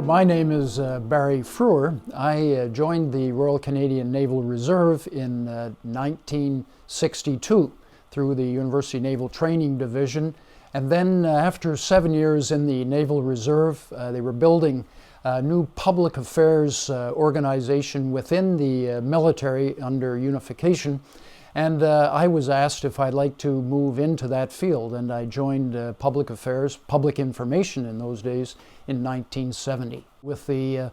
Well, my name is Barry Frewer. I joined the Royal Canadian Naval Reserve in 1962 through the University Naval Training Division. And then after 7 years in the Naval Reserve, they were building a new public affairs organization within the military under unification. And I was asked if I'd like to move into that field, and I joined public affairs, public information in those days, in 1970. With the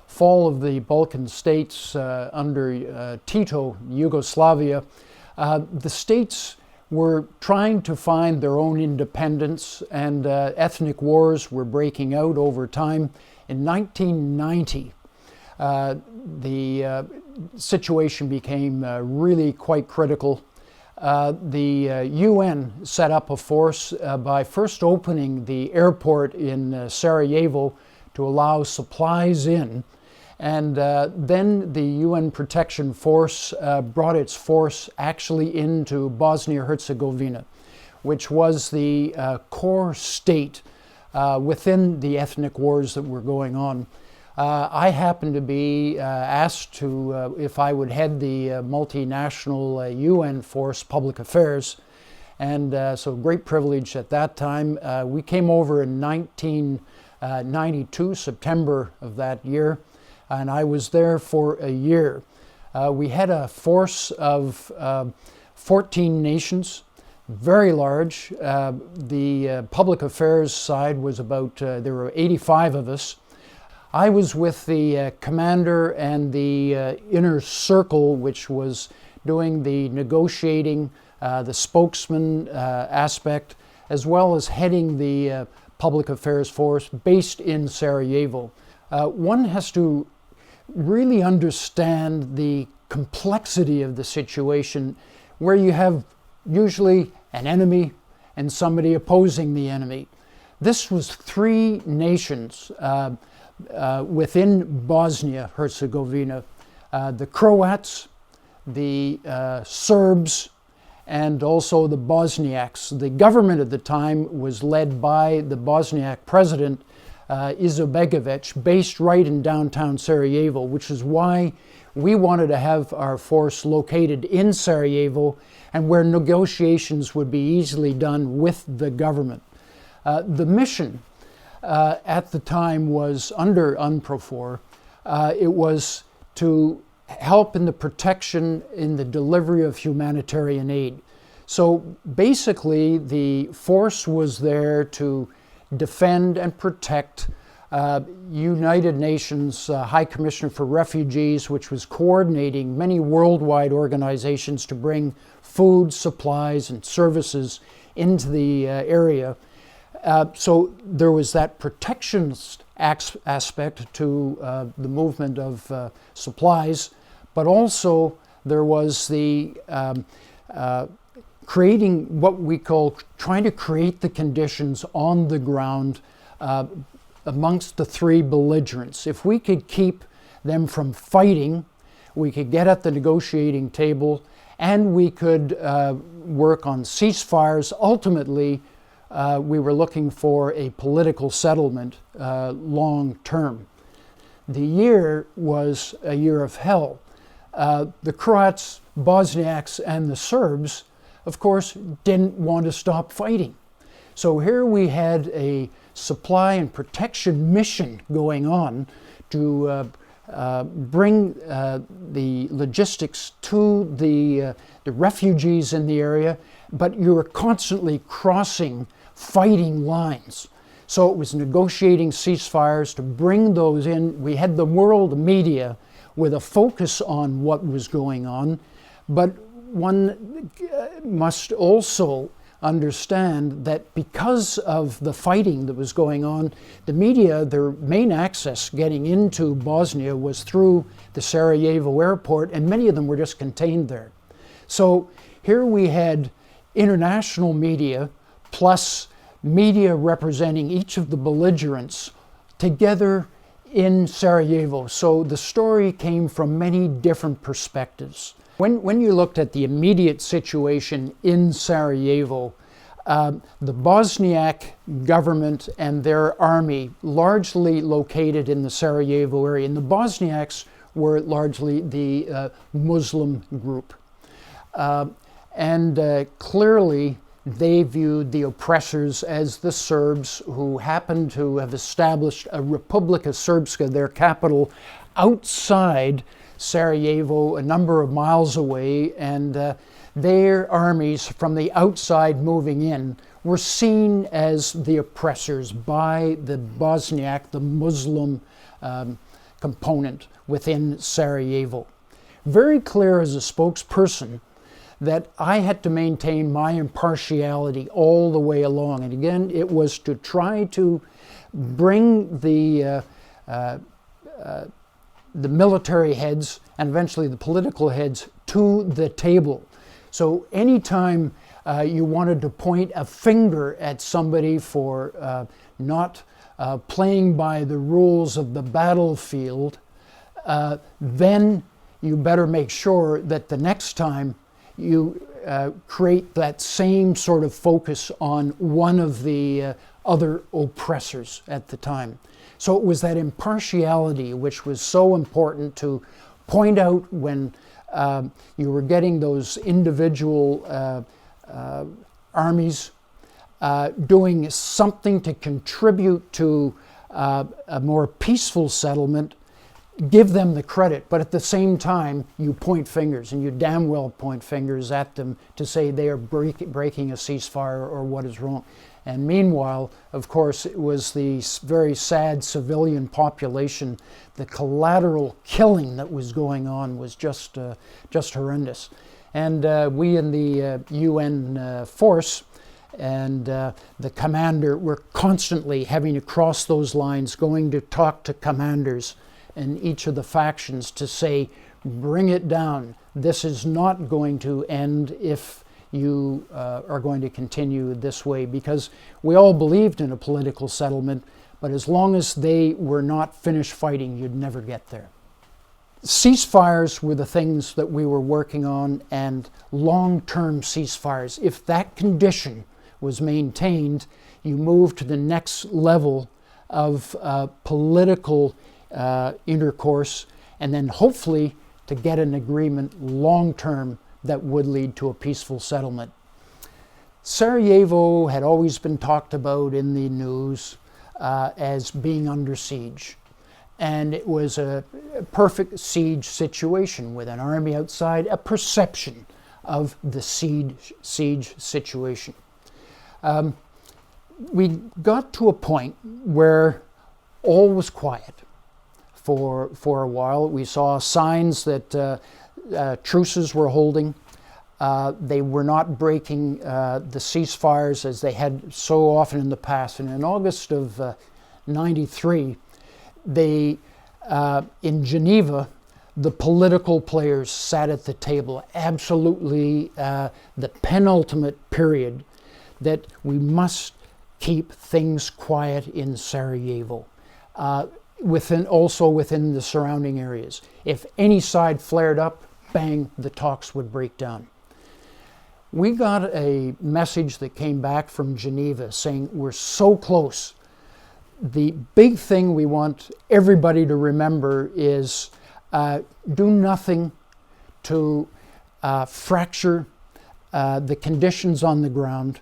fall of the Balkan states under Tito, Yugoslavia, the states were trying to find their own independence, and ethnic wars were breaking out over time. In 1990, the situation became really quite critical. The UN set up a force by first opening the airport in Sarajevo to allow supplies in, and then the UN Protection Force brought its force actually into Bosnia-Herzegovina, which was the core state within the ethnic wars that were going on. I happened to be asked to if I would head the multinational UN force public affairs, and so great privilege at that time. We came over in 1992, September of that year, and I was there for a year. We had a force of 14 nations, very large. The public affairs side was about, there were 85 of us. I was with the commander and the inner circle, which was doing the negotiating, the spokesman aspect, as well as heading the public affairs force based in Sarajevo. One has to really understand the complexity of the situation, where you have usually an enemy and somebody opposing the enemy. This was three nations within Bosnia-Herzegovina, the Croats, the Serbs, and also the Bosniaks. The government at the time was led by the Bosniak president, Izetbegovic, based right in downtown Sarajevo, which is why we wanted to have our force located in Sarajevo and where negotiations would be easily done with the government. The mission at the time was under UNPROFOR. It was to help in the protection in the delivery of humanitarian aid. So basically the force was there to defend and protect United Nations High Commissioner for Refugees, which was coordinating many worldwide organizations to bring food, supplies, and services into the area. So there was that protectionist aspect to the movement of supplies, but also there was the creating what we call trying to create the conditions on the ground amongst the three belligerents. If we could keep them from fighting, we could get at the negotiating table, and we could work on ceasefires. Ultimately, we were looking for a political settlement long term. The year was a year of hell. The Croats, Bosniaks, and the Serbs, of course, didn't want to stop fighting. So here we had a supply and protection mission going on to bring the logistics to the refugees in the area, but you were constantly crossing fighting lines. So it was negotiating ceasefires to bring those in. We had the world media with a focus on what was going on, but one must also understand that because of the fighting that was going on, the media, their main access getting into Bosnia was through the Sarajevo airport, and many of them were just contained there. So here we had international media plus media representing each of the belligerents together in Sarajevo. So the story came from many different perspectives. When you looked at the immediate situation in Sarajevo, The Bosniak government and their army, largely located in the Sarajevo area, and the Bosniaks were largely the Muslim group. Clearly, they viewed the oppressors as the Serbs, who happened to have established a Republika Srpska, their capital, outside Sarajevo, a number of miles away, and their armies from the outside moving in were seen as the oppressors by the Bosniak, the Muslim component within Sarajevo. Very clear as a spokesperson that I had to maintain my impartiality all the way along. And again, it was to try to bring the military heads and eventually the political heads to the table. So anytime you wanted to point a finger at somebody for not playing by the rules of the battlefield, then you better make sure that the next time you create that same sort of focus on one of the other oppressors at the time. So it was that impartiality which was so important to point out when you were getting those individual armies doing something to contribute to a more peaceful settlement. Give them the credit, but at the same time, you point fingers, and you damn well point fingers at them to say they are breaking a ceasefire or what is wrong. And meanwhile, of course, it was the very sad civilian population. The collateral killing that was going on was just horrendous. And we in the UN force and the commander were constantly having to cross those lines, going to talk to commanders in each of the factions to say, bring it down. This is not going to end if you are going to continue this way, because we all believed in a political settlement, but as long as they were not finished fighting, you'd never get there. Ceasefires were the things that we were working on, and long-term ceasefires. If that condition was maintained, you move to the next level of political intercourse, and then hopefully to get an agreement long-term that would lead to a peaceful settlement. Sarajevo had always been talked about in the news as being under siege. And it was a perfect siege situation with an army outside, a perception of the siege situation. We got to a point where all was quiet for a while. We saw signs that truces were holding. They were not breaking the ceasefires as they had so often in the past. And in August of '93, in Geneva, the political players sat at the table, absolutely the penultimate period that we must keep things quiet in Sarajevo, also within the surrounding areas. If any side flared up, bang, the talks would break down. We got a message that came back from Geneva saying, we're so close. The big thing we want everybody to remember is do nothing to fracture the conditions on the ground,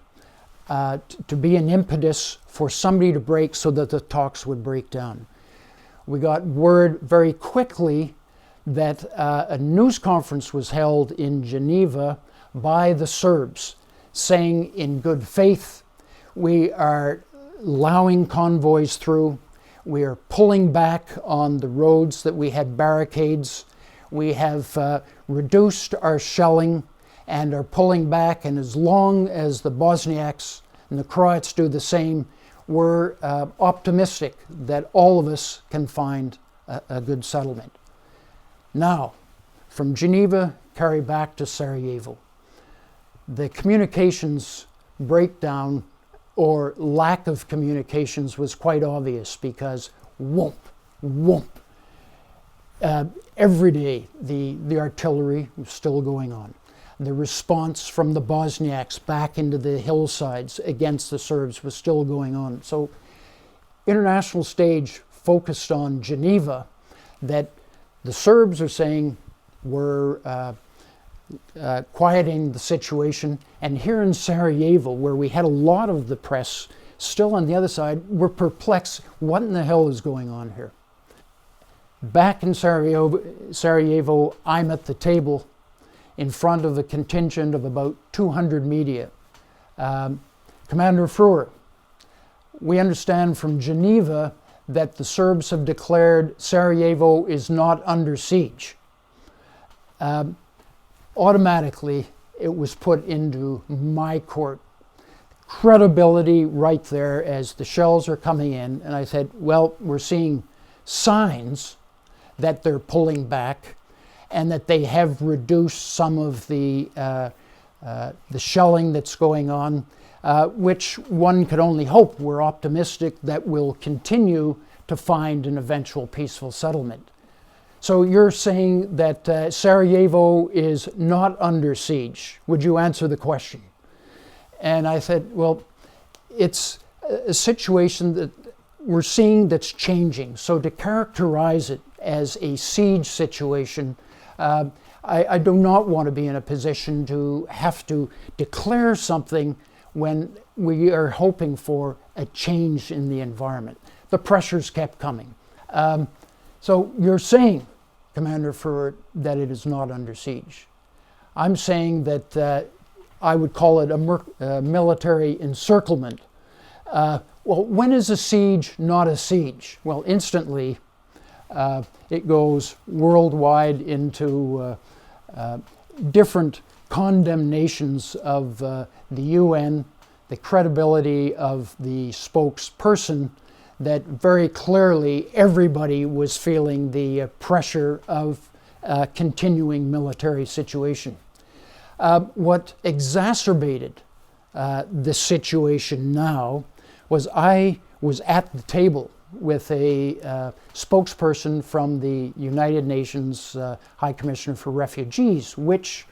to be an impetus for somebody to break so that the talks would break down. We got word very quickly that a news conference was held in Geneva by the Serbs, saying in good faith, we are allowing convoys through, we are pulling back on the roads that we had barricades, we have reduced our shelling and are pulling back, and as long as the Bosniaks and the Croats do the same, we're optimistic that all of us can find a good settlement. Now, from Geneva, carry back to Sarajevo. The communications breakdown or lack of communications was quite obvious because whoomp, whoomp. Every day the artillery was still going on. the response from the Bosniaks back into the hillsides against the Serbs was still going on. So international stage focused on Geneva, that the Serbs are saying we're quieting the situation. And here in Sarajevo, where we had a lot of the press still on the other side, we're perplexed. What in the hell is going on here? Back in Sarajevo, I'm at the table in front of a contingent of about 200 media. Commander Frewer, we understand from Geneva that the Serbs have declared Sarajevo is not under siege. Automatically, it was put into my court. Credibility right there as the shells are coming in. And I said, well, we're seeing signs that they're pulling back and that they have reduced some of the shelling that's going on, which one could only hope. We're optimistic that we'll continue to find an eventual peaceful settlement. So you're saying that Sarajevo is not under siege. Would you answer the question? And I said, well, it's a situation that we're seeing that's changing. So to characterize it as a siege situation, I do not want to be in a position to have to declare something when we are hoping for a change in the environment. The pressures kept coming. So you're saying, Commander Frewer, that it is not under siege. I'm saying that I would call it a military encirclement. Well, when is a siege not a siege? Well, instantly it goes worldwide into different condemnations of the UN, the credibility of the spokesperson, that very clearly everybody was feeling the pressure of a continuing military situation. What exacerbated the situation now was I was at the table with a spokesperson from the United Nations High Commissioner for Refugees, which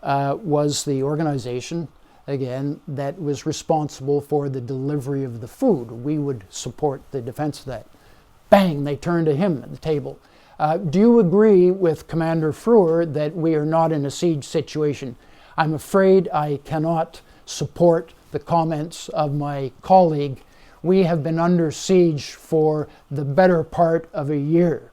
was the organization, again, that was responsible for the delivery of the food. We would support the defense of that. Bang, they turned to him at the table. Do you agree with Commander Frewer that we are not in a siege situation? I'm afraid I cannot support the comments of my colleague. We have been under siege for the better part of a year.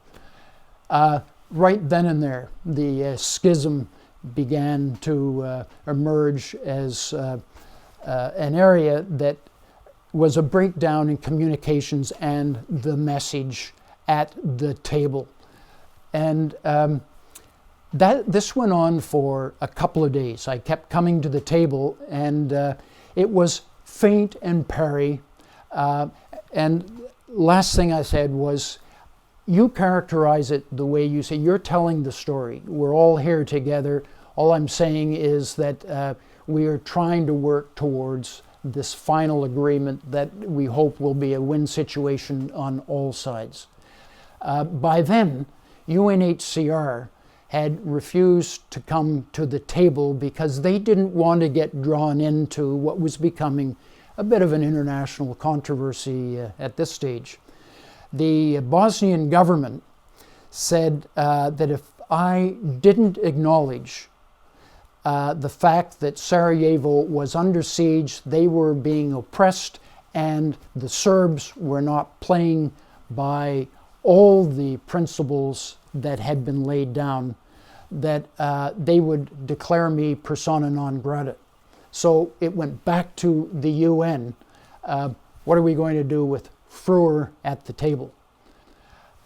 Right then and there, the schism began to emerge as an area that was a breakdown in communications and the message at the table. And this went on for a couple of days. I kept coming to the table, and it was faint and parry. And last thing I said was, you characterize it the way you say. You're telling the story. We're all here together. All I'm saying is that we are trying to work towards this final agreement that we hope will be a win situation on all sides. By then, UNHCR had refused to come to the table because they didn't want to get drawn into what was becoming a bit of an international controversy at this stage. The Bosnian government said that if I didn't acknowledge the fact that Sarajevo was under siege, they were being oppressed, and the Serbs were not playing by all the principles that had been laid down, that they would declare me persona non grata. So it went back to the UN. What are we going to do with Frewer at the table?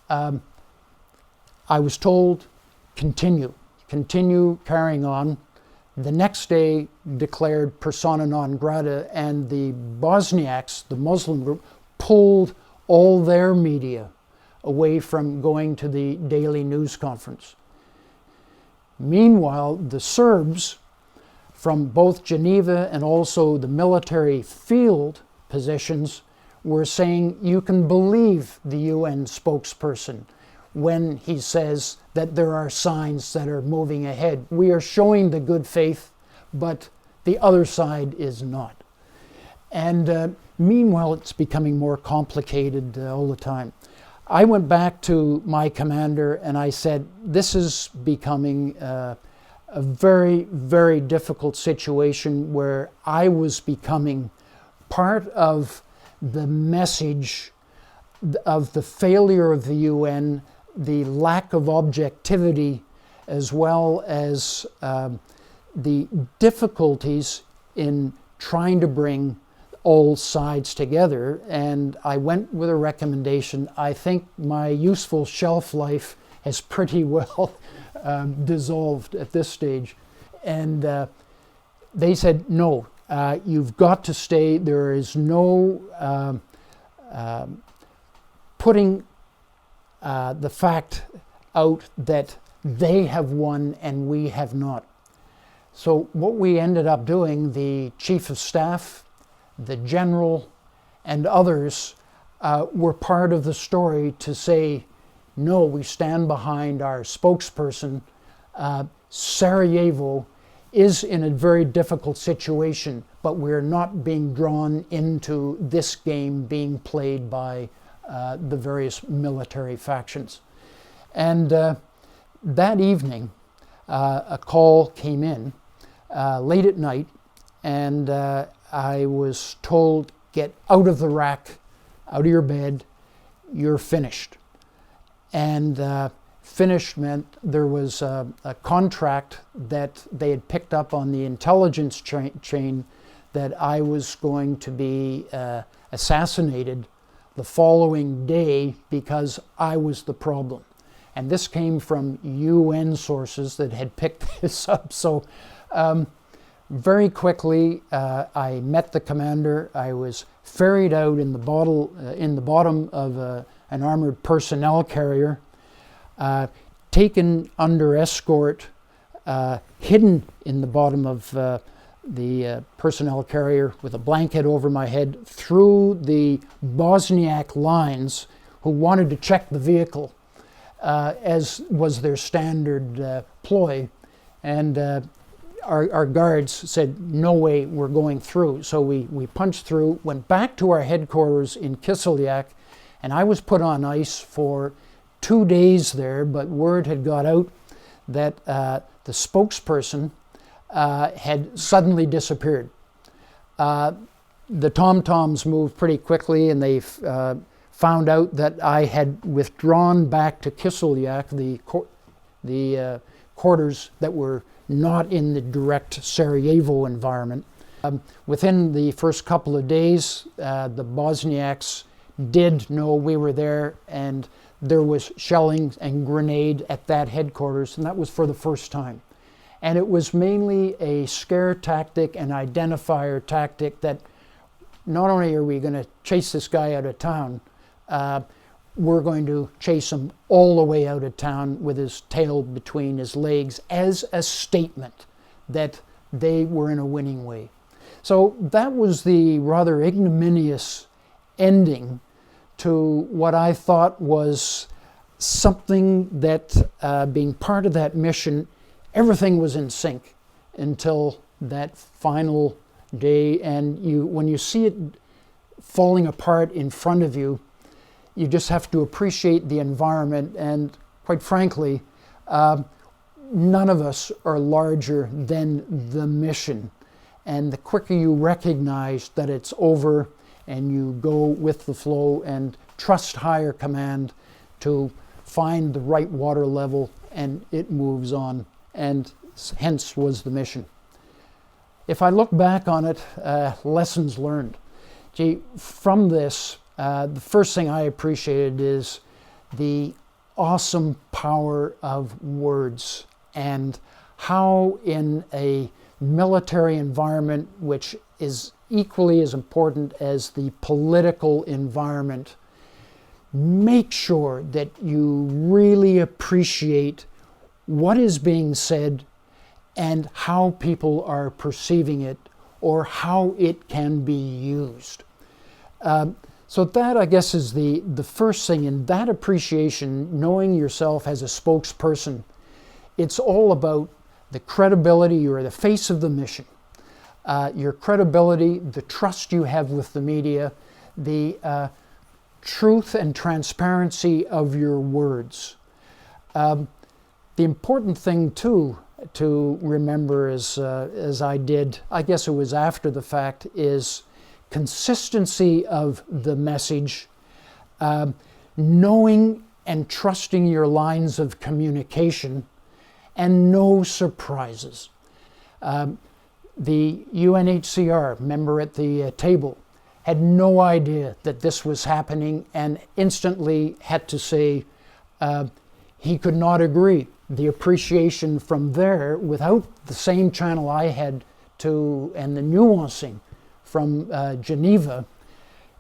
I was told, continue carrying on. The next day declared persona non grata, and the Bosniaks, the Muslim group, pulled all their media away from going to the daily news conference. Meanwhile, the Serbs from both Geneva and also the military field positions were saying you can believe the UN spokesperson when he says that there are signs that are moving ahead. We are showing the good faith, but the other side is not. And meanwhile, it's becoming more complicated all the time. I went back to my commander and I said, this is becoming a very, very difficult situation where I was becoming part of the message of the failure of the UN, the lack of objectivity, as well as the difficulties in trying to bring all sides together. And I went with a recommendation. I think my useful shelf life has pretty well dissolved at this stage. And they said, no, you've got to stay. There is no putting the fact out that they have won and we have not. So what we ended up doing, the chief of staff, the general, and others were part of the story to say, no, we stand behind our spokesperson. Sarajevo is in a very difficult situation, but we're not being drawn into this game being played by the various military factions. And that evening, a call came in late at night, and I was told, get out of the rack, out of your bed, you're finished. And finished meant there was a contract that they had picked up on the intelligence chain that I was going to be assassinated the following day because I was the problem. And this came from UN sources that had picked this up. So very quickly, I met the commander. I was ferried out in the bottom of an armored personnel carrier, taken under escort, hidden in the bottom of the personnel carrier with a blanket over my head through the Bosniak lines who wanted to check the vehicle, as was their standard ploy. And our guards said, no way, we're going through. So we punched through, went back to our headquarters in Kiselyak, and I was put on ice for 2 days there, but word had got out that the spokesperson had suddenly disappeared. The tom-toms moved pretty quickly, and they found out that I had withdrawn back to Kiselyak, the quarters that were not in the direct Sarajevo environment. Within the first couple of days, the Bosniaks did know we were there, and there was shelling and grenade at that headquarters, and that was for the first time. And it was mainly a scare tactic and identifier tactic that not only are we going to chase this guy out of town, we're going to chase him all the way out of town with his tail between his legs as a statement that they were in a winning way. So that was the rather ignominious ending to what I thought was something that, being part of that mission, everything was in sync until that final day. And when you see it falling apart in front of you, you just have to appreciate the environment. And quite frankly, none of us are larger than the mission. And the quicker you recognize that it's over and you go with the flow and trust higher command to find the right water level, and it moves on, and hence was the mission. If I look back on it, lessons learned. Gee, from this, the first thing I appreciated is the awesome power of words and how in a military environment, which is equally as important as the political environment, make sure that you really appreciate what is being said and how people are perceiving it or how it can be used. So that, I guess, is the first thing. And that appreciation, knowing yourself as a spokesperson, it's all about the credibility. You're the face of the mission. Your credibility, the trust you have with the media, the truth and transparency of your words. The important thing, too, to remember as I did, I guess it was after the fact, is consistency of the message, knowing and trusting your lines of communication, and no surprises. The UNHCR member at the table had no idea that this was happening and instantly had to say he could not agree. The appreciation from there, without the same channel I had to, and the nuancing from Geneva,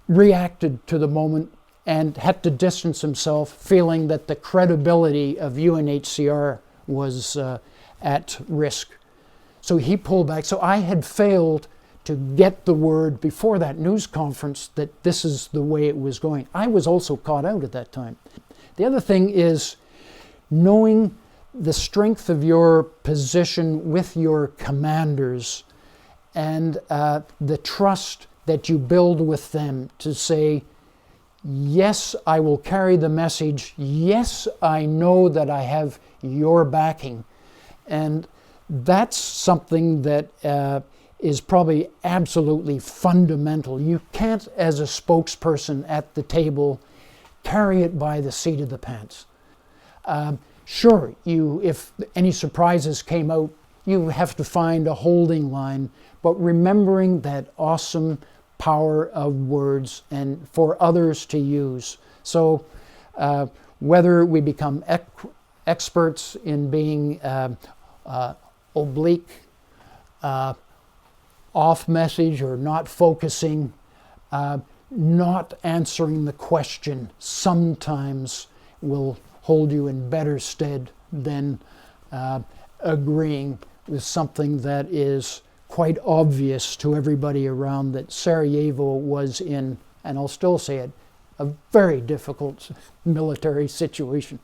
reacted to the moment and had to distance himself, feeling that the credibility of UNHCR was at risk. So he pulled back. So I had failed to get the word before that news conference that this is the way it was going. I was also caught out at that time. The other thing is knowing the strength of your position with your commanders and the trust that you build with them to say, yes, I will carry the message. Yes, I know that I have your backing. And that's something that is probably absolutely fundamental. You can't, as a spokesperson at the table, carry it by the seat of the pants. Sure, if any surprises came out, you have to find a holding line, but remembering that awesome power of words and for others to use. So whether we become experts in being oblique, off message, or not focusing, not answering the question sometimes will hold you in better stead than agreeing with something that is quite obvious to everybody around, that Sarajevo was in, and I'll still say it, a very difficult military situation.